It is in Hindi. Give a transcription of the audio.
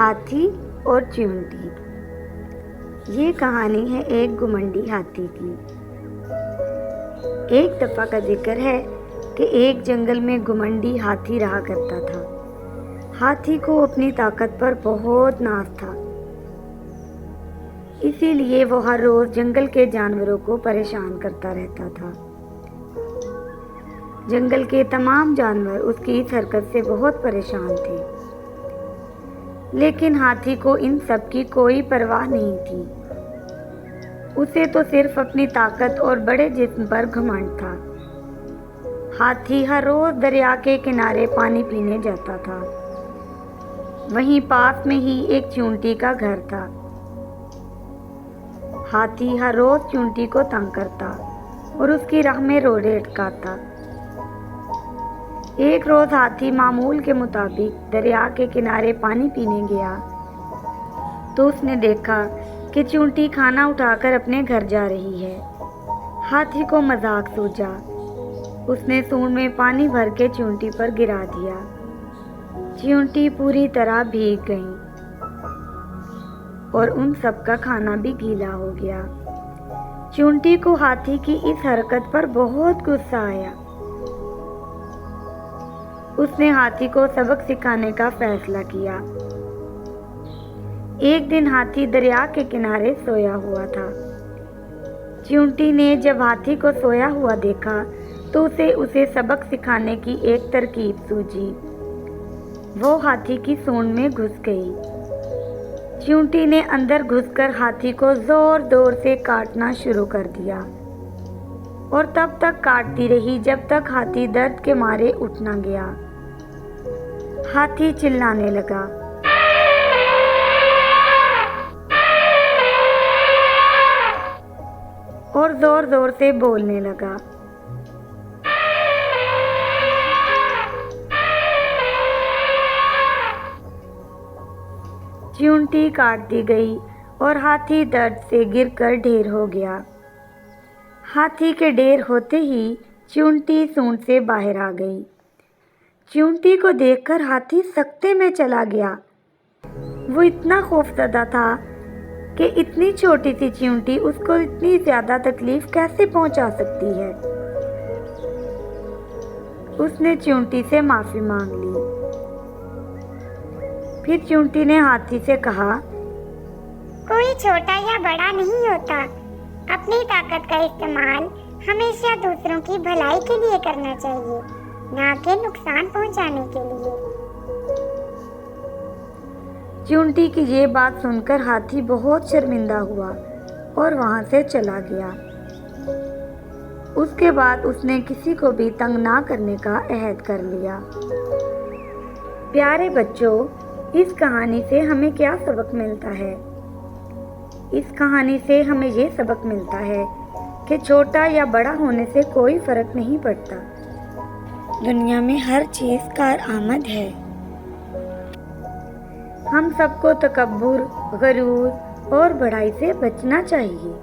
हाथी और चींटी। ये कहानी है एक घुमंडी हाथी की। एक दफ़ा का जिक्र है कि एक जंगल में घुमंडी हाथी रहा करता था। हाथी को अपनी ताकत पर बहुत नाज था, इसीलिए वो हर रोज़ जंगल के जानवरों को परेशान करता रहता था। जंगल के तमाम जानवर उसकी इस हरकत से बहुत परेशान थे, लेकिन हाथी को इन सब की कोई परवाह नहीं थी। उसे तो सिर्फ अपनी ताकत और बड़े जिस्म पर घमंड था। हाथी हर रोज दरिया के किनारे पानी पीने जाता था। वहीं पास में ही एक चींटी का घर था। हाथी हर रोज चींटी को तंग करता और उसकी राह में रोड़े अटकाता। एक रोज हाथी मामूल के मुताबिक दरिया के किनारे पानी पीने गया तो उसने देखा कि चींटी खाना उठाकर अपने घर जा रही है। हाथी को मजाक सूझा। उसने सूंड में पानी भर के चींटी पर गिरा दिया। चींटी पूरी तरह भीग गई और उन सब का खाना भी गीला हो गया। चींटी को हाथी की इस हरकत पर बहुत गुस्सा आया। उसने हाथी को सबक सिखाने का फैसला किया। एक दिन हाथी दरिया के किनारे सोया हुआ था। चींटी ने जब हाथी को सोया हुआ देखा तो उसे सबक सिखाने की एक तरकीब सूझी। वो हाथी की सूंड में घुस गई। चींटी ने अंदर घुसकर हाथी को जोर जोर से काटना शुरू कर दिया और तब तक काटती रही जब तक हाथी दर्द के मारे उठ न गया। हाथी चिल्लाने लगा और जोर जोर से बोलने लगा। चींटी काट दी गई और हाथी दर्द से गिरकर ढेर हो गया। हाथी के ढेर होते ही चींटी सूंड से बाहर आ गई। चींटी को देखकर हाथी सकते में चला गया। वो इतना खौफजदा था कि इतनी छोटी सी चींटी उसको इतनी ज्यादा तकलीफ कैसे पहुंचा सकती है। उसने चींटी से माफी मांग ली। फिर चींटी ने हाथी से कहा, कोई छोटा या बड़ा नहीं होता। अपनी ताकत का इस्तेमाल हमेशा दूसरों की भलाई के लिए करना चाहिए, ना कि नुकसान पहुंचाने के लिए। चींटी की ये बात सुनकर हाथी बहुत शर्मिंदा हुआ और वहां से चला गया। उसके बाद उसने किसी को भी तंग ना करने का अहद कर लिया। प्यारे बच्चों, इस कहानी से हमें क्या सबक मिलता है? इस कहानी से हमें ये सबक मिलता है कि छोटा या बड़ा होने से कोई फर्क नहीं पड़ता। दुनिया में हर चीज कारआमद है। हम सबको तकब्बुर, गरूर और बड़ाई से बचना चाहिए।